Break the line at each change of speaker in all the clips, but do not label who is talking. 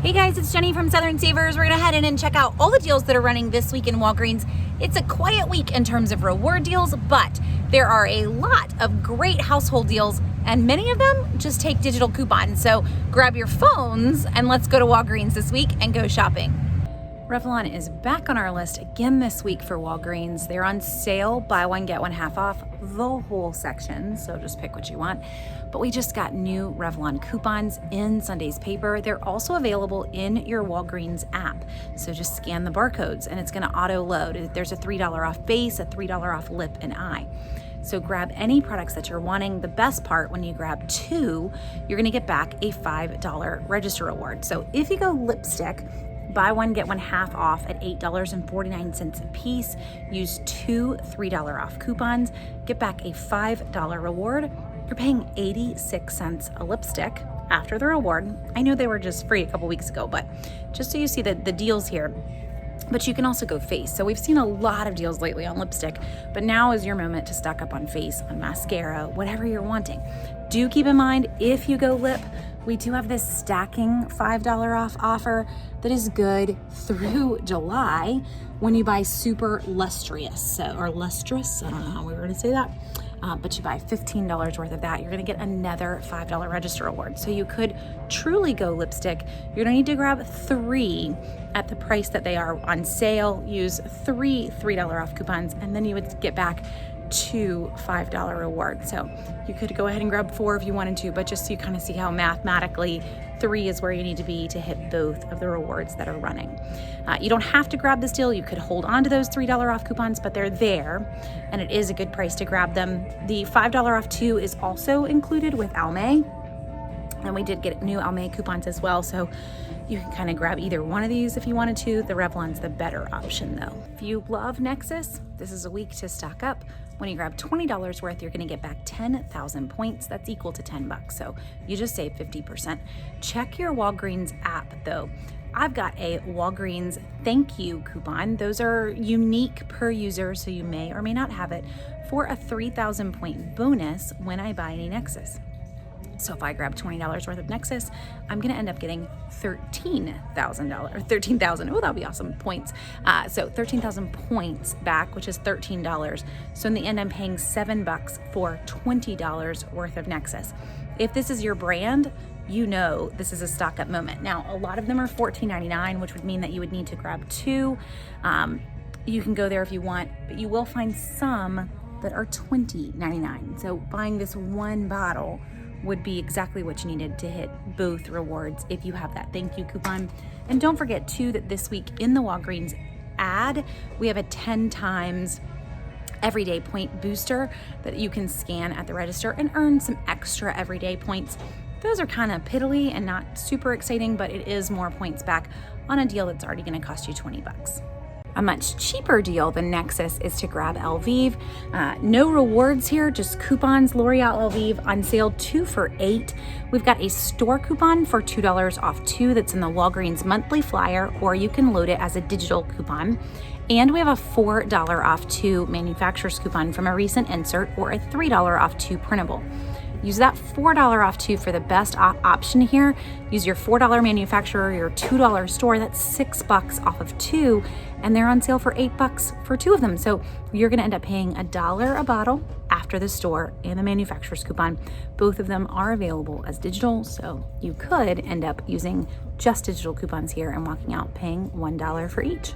Hey guys, it's Jenny from Southern Savers. We're gonna head in and check out all the deals that are running this week in Walgreens. It's a quiet week in terms of reward deals, but there are a lot of great household deals, and many of them just take digital coupons. So grab your phones and let's go to Walgreens this week and go shopping. Revlon is back on our list again this week for Walgreens. They're on sale, buy one, get one half off, the whole section, so just pick what you want. But we just got new Revlon coupons in Sunday's paper. They're also available in your Walgreens app. So just scan the barcodes and it's gonna auto load. There's a $3 off base, a $3 off lip and eye. So grab any products that you're wanting. The best part, when you grab two, you're gonna get back a $5 register reward. So if you go lipstick, buy one, get one half off at $8.49 a piece. Use two $3 off coupons, get back a $5 reward. You're paying 86 cents a lipstick after the reward. I know they were just free a couple weeks ago, but just so you see the deals here. But you can also go face. So we've seen a lot of deals lately on lipstick, but now is your moment to stock up on face, on mascara, whatever you're wanting. Do keep in mind, if you go lip, we do have this stacking $5 off offer that is good through July when you buy super lustrous, or lustrous, I don't know how we were gonna say that. But you buy $15 worth of that, you're gonna get another $5 register reward. So you could truly go lipstick. You're gonna need to grab three at the price that they are on sale. Use three $3 off coupons, and then you would get back two $5 rewards. So you could go ahead and grab four if you wanted to, but just so you kind of see how mathematically three is where you need to be to hit both of the rewards that are running. You don't have to grab this deal. You could hold on to those $3 off coupons, but they're there, and it is a good price to grab them. The $5 off two is also included with Almay, and we did get new Almay coupons as well, so you can kind of grab either one of these if you wanted to. The Revlon's the better option though. If you love Nexus, this is a week to stock up. When you grab $20 worth, you're gonna get back 10,000 points. That's equal to 10 bucks, so you just save 50%. Check your Walgreens app though. I've got a Walgreens thank you coupon. Those are unique per user, so you may or may not have it, for a 3,000 point bonus when I buy any Nexus. So if I grab $20 worth of Nexus, I'm gonna end up getting $13,000, oh, that'll be awesome, points. So 13,000 points back, which is $13. So in the end, I'm paying $7 for $20 worth of Nexus. If this is your brand, you know this is a stock up moment. Now, a lot of them are $14.99, which would mean that you would need to grab two. You can go there if you want, but you will find some that are $20.99. So buying this one bottle would be exactly what you needed to hit both rewards if you have that thank you coupon. And don't forget too that this week in the Walgreens ad, we have a 10 times everyday point booster that you can scan at the register and earn some extra everyday points. Those are kind of piddly and not super exciting, but it is more points back on a deal that's already gonna cost you 20 bucks. A much cheaper deal than Nexus is to grab Elvive. No rewards here, just coupons. L'Oreal Elvive on sale 2 for $8. We've got a store coupon for $2 off two that's in the Walgreens monthly flyer, or you can load it as a digital coupon. And we have a $4 off two manufacturer's coupon from a recent insert, or a $3 off two printable. Use that $4 off two for the best option here. Use your $4 manufacturer, your $2 store, that's $6 off of two, and they're on sale for $8 for two of them. So you're gonna end up paying $1 a bottle after the store and the manufacturer's coupon. Both of them are available as digital, so you could end up using just digital coupons here and walking out paying $1 for each.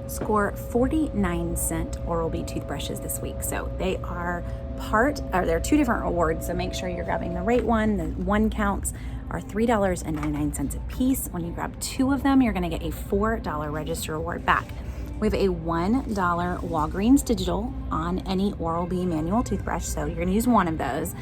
Score 49-cent Oral-B toothbrushes this week. So they are they're two different rewards, so make sure you're grabbing the right one. The one counts are $3.99 a piece. When you grab two of them, you're gonna get a $4 register reward back. We have a $1 Walgreens digital on any Oral-B manual toothbrush, so you're gonna use one of those.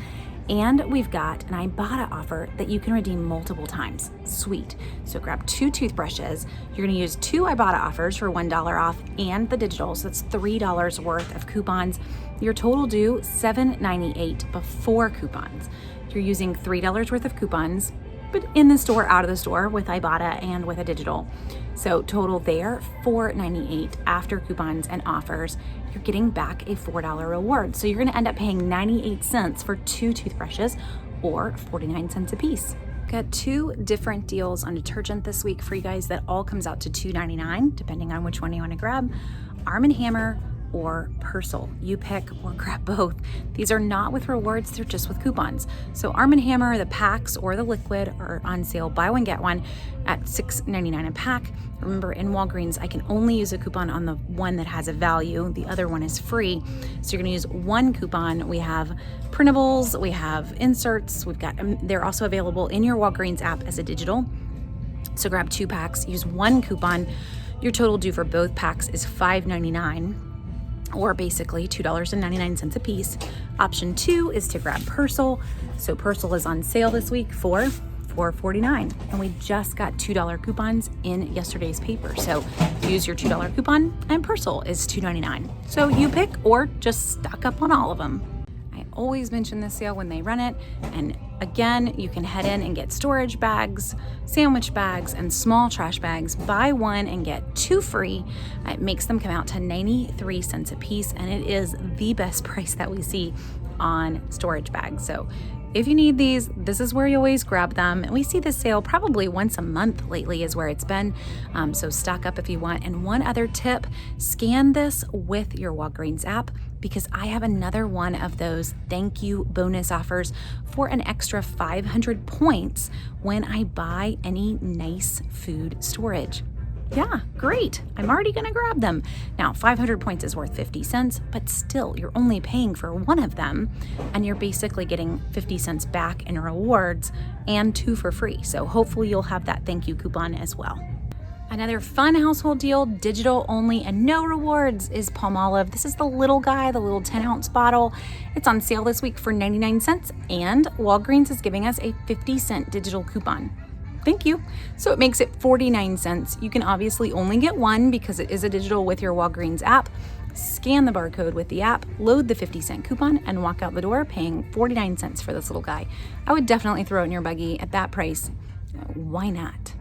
And we've got an Ibotta offer that you can redeem multiple times. Sweet. So grab two toothbrushes. You're gonna use two Ibotta offers for $1 off and the digital, so that's $3 worth of coupons. Your total due $7.98 before coupons. You're using $3 worth of coupons, but in the store, out of the store with Ibotta and with a digital. So total there, $4.98 after coupons and offers. You're getting back a $4 reward. So you're gonna end up paying 98 cents for two toothbrushes, or 49 cents a piece. Got 2 different deals on detergent this week for you guys that all comes out to $2.99, depending on which one you want to grab. Arm & Hammer or Persil. You pick or grab both. These are not with rewards, they're just with coupons. So Arm & Hammer, the packs or the liquid are on sale, buy one, get one at $6.99 a pack. Remember, in Walgreens, I can only use a coupon on the one that has a value. The other one is free. So you're gonna use one coupon. We have printables, we have inserts, we've got, they're also available in your Walgreens app as a digital. So grab 2 packs, use one coupon. Your total due for both packs is $5.99. or basically $2.99 a piece. Option 2 is to grab Persil. So Persil is on sale this week for $4.49, and we just got $2 coupons in yesterday's paper. So use your $2 coupon and Persil is $2.99. So you pick or just stock up on all of them. I always mention this sale when they run it, and again, you can head in and get storage bags, sandwich bags, and small trash bags. Buy one and get 2 free. It makes them come out to 93 cents a piece, and it is the best price that we see on storage bags. So if you need these, this is where you always grab them. And we see this sale probably once a month lately is where it's been. So stock up if you want. And one other tip, scan this with your Walgreens app, because I have another one of those thank you bonus offers for an extra 500 points when I buy any nice food storage. Yeah, great. I'm already gonna grab them. Now, 500 points is worth 50 cents, but still, you're only paying for one of them, and you're basically getting 50 cents back in rewards and 2 for free. So hopefully you'll have that thank you coupon as well. Another fun household deal, digital only and no rewards, is Palmolive. This is the little guy, the little 10-ounce bottle. It's on sale this week for 99 cents, and Walgreens is giving us a 50-cent digital coupon. Thank you. So it makes it 49 cents. You can obviously only get one because it is a digital with your Walgreens app. Scan the barcode with the app, load the 50-cent coupon, and walk out the door paying 49 cents for this little guy. I would definitely throw it in your buggy at that price. Why not?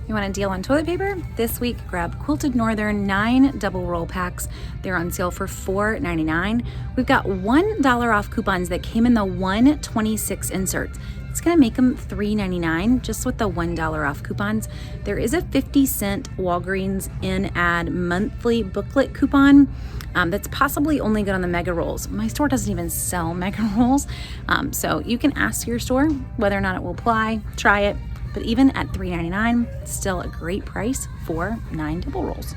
You want a deal on toilet paper? This week, grab Quilted Northern 9 double roll packs. They're on sale for $4.99. We've got $1 off coupons that came in the 126 inserts. It's gonna make them $3.99 just with the $1 off coupons. There is a 50-cent Walgreens in-ad monthly booklet coupon that's possibly only good on the mega rolls. My store doesn't even sell mega rolls, so you can ask your store whether or not it will apply, try it, but even at $3.99, it's still a great price for 9 double rolls.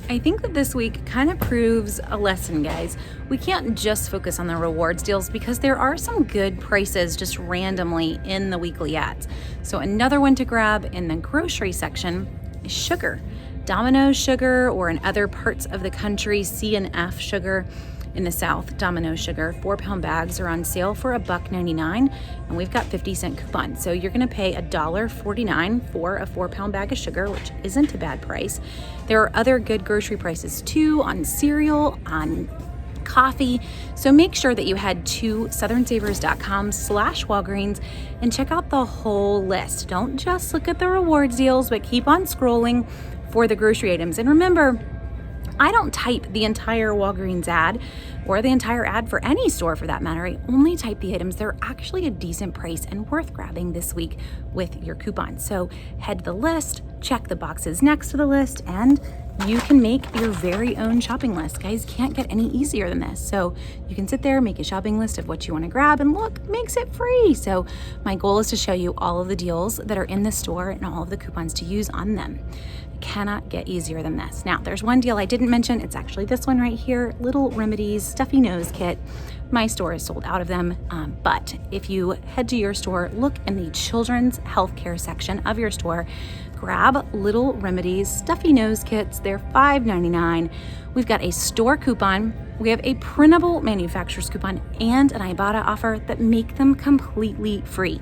I think that this week kind of proves a lesson, guys. We can't just focus on the rewards deals because there are some good prices just randomly in the weekly ads. So another one to grab in the grocery section is sugar. Domino's sugar, or in other parts of the country, C&F sugar. In the South, Domino's sugar, 4-pound bags are on sale for $1.99, and we've got 50-cent coupons. So you're gonna pay $1.49 for a 4-pound bag of sugar, which isn't a bad price. There are other good grocery prices too, on cereal, on coffee. So make sure that you head to southernsavers.com/Walgreens and check out the whole list. Don't just look at the rewards deals, but keep on scrolling for the grocery items. And remember, I don't type the entire Walgreens ad or the entire ad for any store for that matter. I only type the items that are actually a decent price and worth grabbing this week with your coupon. So head to the list, check the boxes next to the list, and you can make your very own shopping list. Guys, can't get any easier than this. So you can sit there, make a shopping list of what you want to grab, and look, makes it free. So my goal is to show you all of the deals that are in the store and all of the coupons to use on them. Cannot get easier than this. Now, there's one deal I didn't mention. It's actually this one right here, Little Remedies Stuffy Nose Kit. My store is sold out of them, but if you head to your store, look in the children's healthcare section of your store, grab Little Remedies Stuffy Nose Kits. They're $5.99. We've got a store coupon, we have a printable manufacturer's coupon, and an Ibotta offer that make them completely free,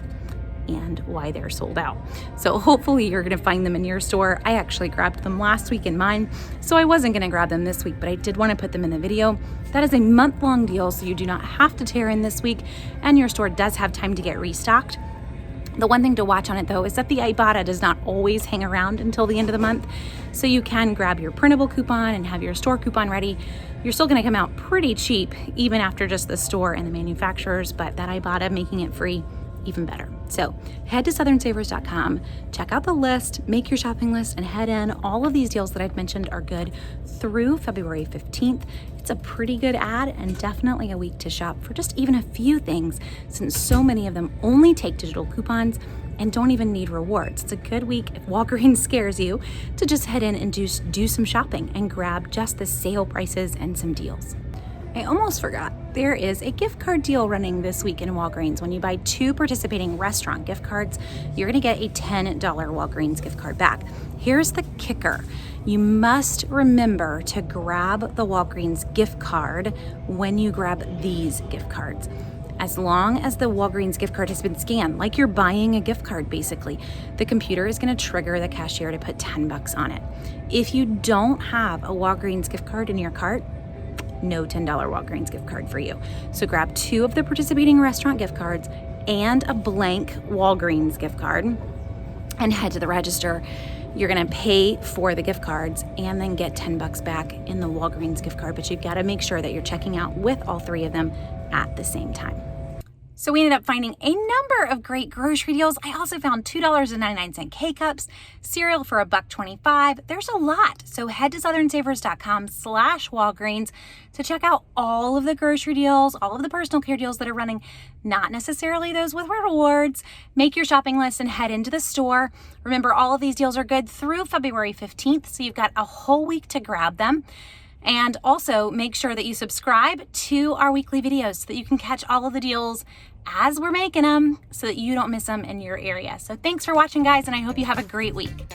and why they're sold out. So hopefully you're gonna find them in your store. I actually grabbed them last week in mine, so I wasn't gonna grab them this week, but I did wanna put them in the video. That is a month-long deal, so you do not have to tear in this week, and your store does have time to get restocked. The one thing to watch on it though is that the Ibotta does not always hang around until the end of the month, so you can grab your printable coupon and have your store coupon ready. You're still gonna come out pretty cheap, even after just the store and the manufacturers, but that Ibotta making it free even better. So head to southernsavers.com, check out the list, make your shopping list, and head in. All of these deals that I've mentioned are good through February 15th. It's a pretty good ad and definitely a week to shop for just even a few things, since so many of them only take digital coupons and don't even need rewards. It's a good week, if Walgreens scares you, to just head in and do some shopping and grab just the sale prices and some deals. I almost forgot, there is a gift card deal running this week in Walgreens. When you buy 2 participating restaurant gift cards, you're gonna get a $10 Walgreens gift card back. Here's the kicker. You must remember to grab the Walgreens gift card when you grab these gift cards. As long as the Walgreens gift card has been scanned, like you're buying a gift card basically, the computer is gonna trigger the cashier to put $10 on it. If you don't have a Walgreens gift card in your cart, no $10 Walgreens gift card for you. So grab 2 of the participating restaurant gift cards and a blank Walgreens gift card and head to the register. You're gonna pay for the gift cards and then get $10 back in the Walgreens gift card, but you've gotta make sure that you're checking out with all 3 of them at the same time. So we ended up finding a number of great grocery deals. I also found $2.99 K-Cups, cereal for $1.25. There's a lot. So head to southernsavers.com/Walgreens to check out all of the grocery deals, all of the personal care deals that are running, not necessarily those with rewards. Make your shopping list and head into the store. Remember, all of these deals are good through February 15th, so you've got a whole week to grab them. And also make sure that you subscribe to our weekly videos so that you can catch all of the deals as we're making them so that you don't miss them in your area. So thanks for watching, guys, and I hope you have a great week.